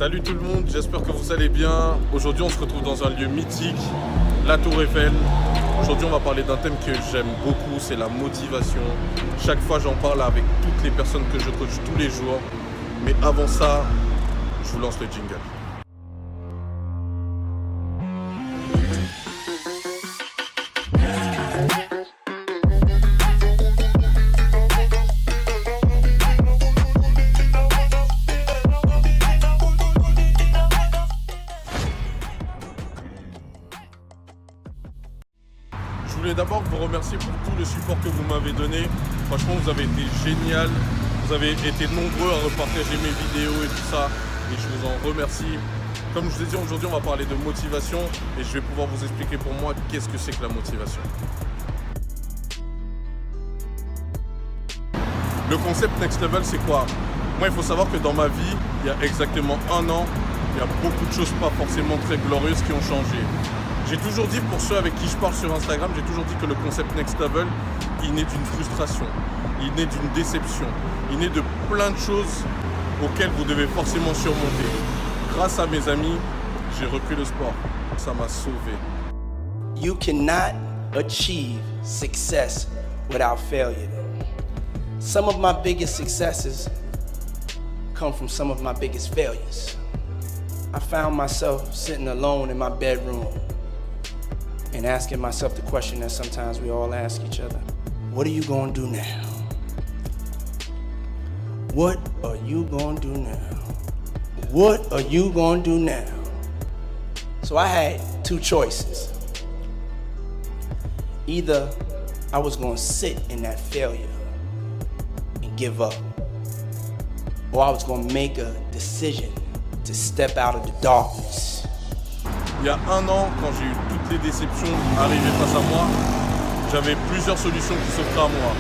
Salut tout le monde, j'espère que vous allez bien. Aujourd'hui on se retrouve dans un lieu mythique, la Tour Eiffel. Aujourd'hui on va parler d'un thème que j'aime beaucoup, c'est la motivation. Chaque fois j'en parle avec toutes les personnes que je coach tous les jours. Mais avant ça, je vous lance le jingle. Je voulais d'abord vous remercier pour tout le support que vous m'avez donné. Franchement, vous avez été génial. Vous avez été nombreux à repartager mes vidéos et tout ça. Et je vous en remercie. Comme je vous ai dit, aujourd'hui, on va parler de motivation. Et je vais pouvoir vous expliquer pour moi qu'est-ce que c'est que la motivation. Le concept Next Level, c'est quoi? Moi, il faut savoir que dans ma vie, il y a exactement un an, il y a beaucoup de choses pas forcément très glorieuses qui ont changé. J'ai toujours dit, pour ceux avec qui je parle sur Instagram, j'ai toujours dit que le concept Next Level, il naît d'une frustration, il naît d'une déception, il naît de plein de choses auxquelles vous devez forcément surmonter. Grâce à mes amis, j'ai repris le sport. Ça m'a sauvé. You cannot achieve success without failure. Some of my biggest successes come from some of my biggest failures. I found myself sitting alone in my bedroom and asking myself the question that sometimes we all ask each other. What are you gonna do now? What are you gonna do now? What are you gonna do now? So I had two choices. Either I was gonna sit in that failure and give up, or I was gonna make a decision to step out of the darkness. Il y a un an, quand j'ai eu toutes les déceptions arrivées face à moi, j'avais plusieurs solutions qui s'offraient à moi.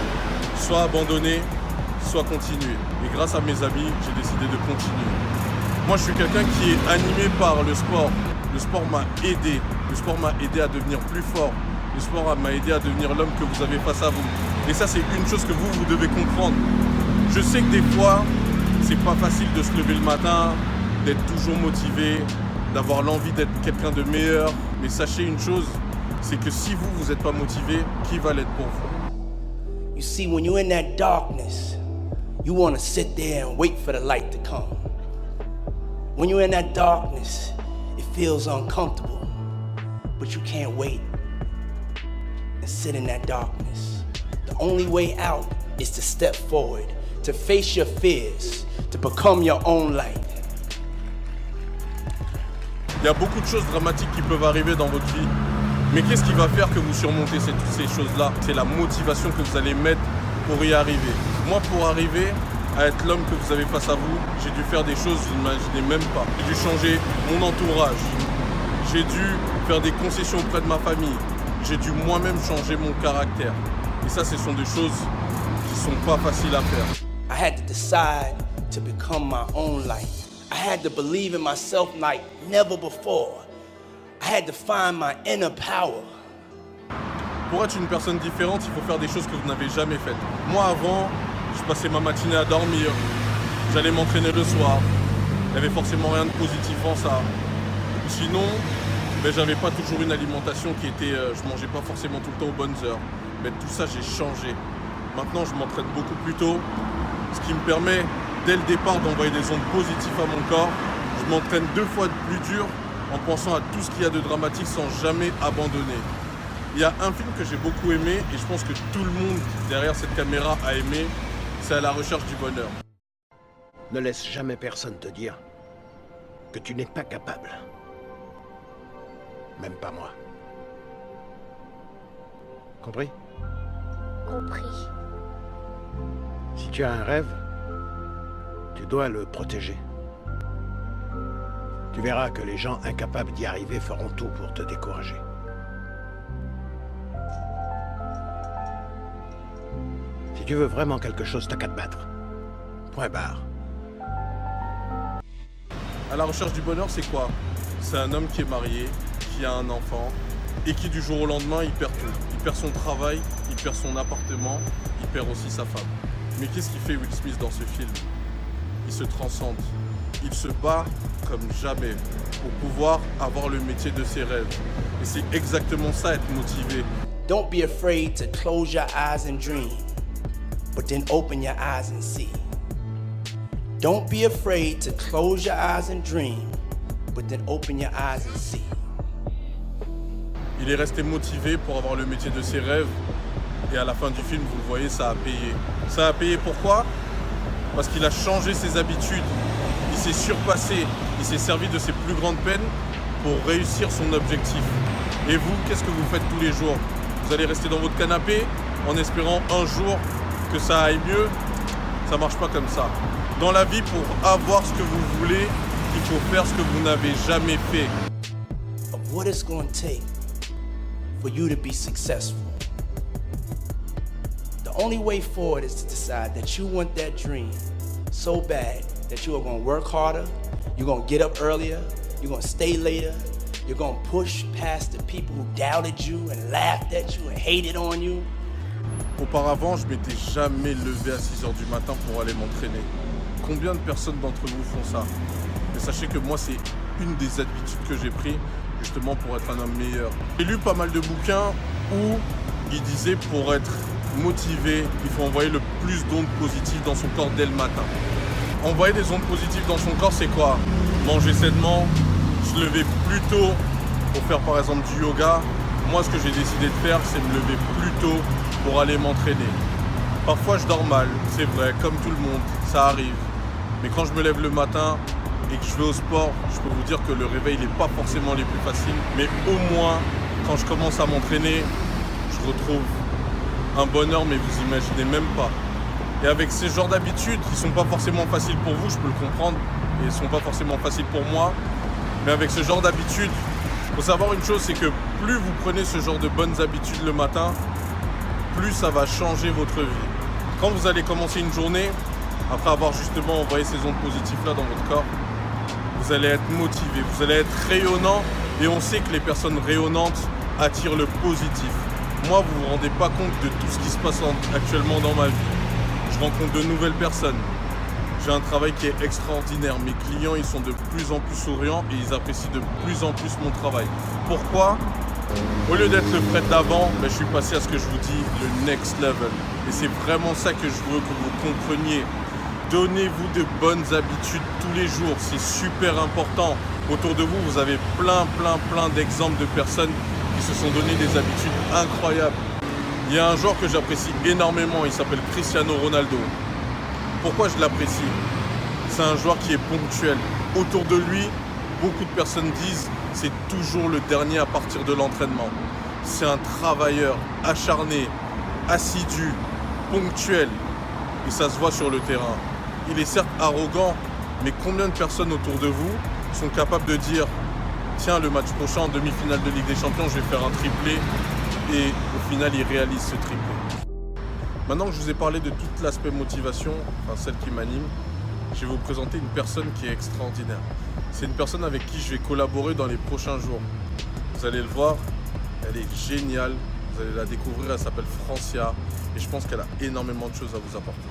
Soit abandonner, soit continuer. Et grâce à mes amis, j'ai décidé de continuer. Moi, je suis quelqu'un qui est animé par le sport. Le sport m'a aidé. Le sport m'a aidé à devenir plus fort. Le sport m'a aidé à devenir l'homme que vous avez face à vous. Et ça, c'est une chose que vous devez comprendre. Je sais que des fois, c'est pas facile de se lever le matin, d'être toujours motivé, d'avoir l'envie d'être quelqu'un de meilleur. Mais sachez une chose, c'est que si vous n'êtes pas motivé, qui va l'être pour vous? You see, when you're in that darkness, you want to sit there and wait for the light to come. When you're in that darkness, it feels uncomfortable, but you can't wait and sit in that darkness. The only way out is to step forward, to face your fears, to become your own light. Il y a beaucoup de choses dramatiques qui peuvent arriver dans votre vie. Mais qu'est-ce qui va faire que vous surmontez ces choses-là? C'est la motivation que vous allez mettre pour y arriver. Moi, pour arriver à être l'homme que vous avez face à vous, j'ai dû faire des choses que vous n'imaginez même pas. J'ai dû changer mon entourage. J'ai dû faire des concessions auprès de ma famille. J'ai dû moi-même changer mon caractère. Et ça, ce sont des choses qui sont pas faciles à faire. I had to decide to become my own light. I had to believe in myself like never before. I had to find my inner power. Pour être une personne différente, il faut faire des choses que vous n'avez jamais faites. Moi, avant, je passais ma matinée à dormir. J'allais m'entraîner le soir. Il n'y avait forcément rien de positif en ça. Sinon, j'avais pas toujours une alimentation qui était... je mangeais pas forcément tout le temps aux bonnes heures. Mais tout ça, j'ai changé. Maintenant, je m'entraîne beaucoup plus tôt. Ce qui me permet, dès le départ, d'envoyer des ondes positives à mon corps. Je m'entraîne 2 fois plus dur en pensant à tout ce qu'il y a de dramatique sans jamais abandonner. Il y a un film que j'ai beaucoup aimé et je pense que tout le monde derrière cette caméra a aimé, c'est À la recherche du bonheur. Ne laisse jamais personne te dire que tu n'es pas capable. Même pas moi. Compris? Compris. Si tu as un rêve, tu dois le protéger. Tu verras que les gens incapables d'y arriver feront tout pour te décourager. Si tu veux vraiment quelque chose, t'as qu'à te battre. Point barre. À la recherche du bonheur, c'est quoi? C'est un homme qui est marié, qui a un enfant et qui du jour au lendemain, il perd tout. Il perd son travail, il perd son appartement, il perd aussi sa femme. Mais qu'est-ce qu'il fait Will Smith dans ce film? Il se transcende. il se bat comme jamais pour pouvoir avoir le métier de ses rêves. Et c'est exactement ça, être motivé. Don't be afraid to close your eyes and dream, but then open your eyes and see. Don't be afraid to close your eyes and dream, but then open your eyes and see. Il est resté motivé pour avoir le métier de ses rêves. Et à la fin du film, vous le voyez, ça a payé. Ça a payé pourquoi? Parce qu'il a changé ses habitudes. Il s'est surpassé. Il s'est servi de ses plus grandes peines pour réussir son objectif. Et vous, qu'est-ce que vous faites tous les jours? Vous allez rester dans votre canapé en espérant un jour que ça aille mieux? Ça marche pas comme ça. Dans la vie, pour avoir ce que vous voulez, il faut faire ce que vous n'avez jamais fait. Of what it's going to take for you to be successful. The only way forward is to decide that you want that dream so bad that you are going to work harder, you're going to get up earlier, you're going to stay later, you're going to push past the people who doubted you and laughed at you and hated on you. Auparavant, je m'étais jamais levé à 6h du matin pour aller m'entraîner. Combien de personnes d'entre vous font ça? Mais sachez que moi, c'est une des habitudes que j'ai prises justement pour être un homme meilleur. J'ai lu pas mal de bouquins où il disait pour être motivé, il faut envoyer le plus d'ondes positives dans son corps dès le matin. Envoyer des ondes positives dans son corps, c'est quoi? Manger sainement, se lever plus tôt pour faire par exemple du yoga. Moi, ce que j'ai décidé de faire, c'est me lever plus tôt pour aller m'entraîner. Parfois, je dors mal, c'est vrai, comme tout le monde, ça arrive. Mais quand je me lève le matin et que je vais au sport, je peux vous dire que le réveil n'est pas forcément les plus faciles. Mais au moins, quand je commence à m'entraîner, je retrouve un bonheur, mais vous imaginez même pas. Et avec ces genres d'habitudes qui sont pas forcément faciles pour vous, je peux le comprendre, et sont pas forcément faciles pour moi, mais avec ce genre d'habitudes, il faut savoir une chose, c'est que plus vous prenez ce genre de bonnes habitudes le matin, plus ça va changer votre vie. Quand vous allez commencer une journée, après avoir justement envoyé ces ondes positives là dans votre corps, vous allez être motivé, vous allez être rayonnant, et on sait que les personnes rayonnantes attirent le positif. Moi, vous ne vous rendez pas compte de tout ce qui se passe actuellement dans ma vie. Je rencontre de nouvelles personnes. J'ai un travail qui est extraordinaire. Mes clients, ils sont de plus en plus souriants et ils apprécient de plus en plus mon travail. Pourquoi? Au lieu d'être le Fred d'avant, je suis passé à ce que je vous dis, le next level. Et c'est vraiment ça que je veux que vous compreniez. Donnez-vous de bonnes habitudes tous les jours. C'est super important. Autour de vous, vous avez plein d'exemples de personnes qui se sont donné des habitudes incroyables. Il y a un joueur que j'apprécie énormément, il s'appelle Cristiano Ronaldo. Pourquoi je l'apprécie? C'est un joueur qui est ponctuel. Autour de lui, beaucoup de personnes disent c'est toujours le dernier à partir de l'entraînement. C'est un travailleur acharné, assidu, ponctuel. Et ça se voit sur le terrain. Il est certes arrogant, mais combien de personnes autour de vous sont capables de dire tiens, le match prochain en demi-finale de Ligue des Champions, je vais faire un triplé. Et au final, il réalise ce triplé. Maintenant que je vous ai parlé de tout l'aspect motivation, enfin celle qui m'anime, je vais vous présenter une personne qui est extraordinaire. C'est une personne avec qui je vais collaborer dans les prochains jours. Vous allez le voir, elle est géniale. Vous allez la découvrir, elle s'appelle Francia. Et je pense qu'elle a énormément de choses à vous apporter.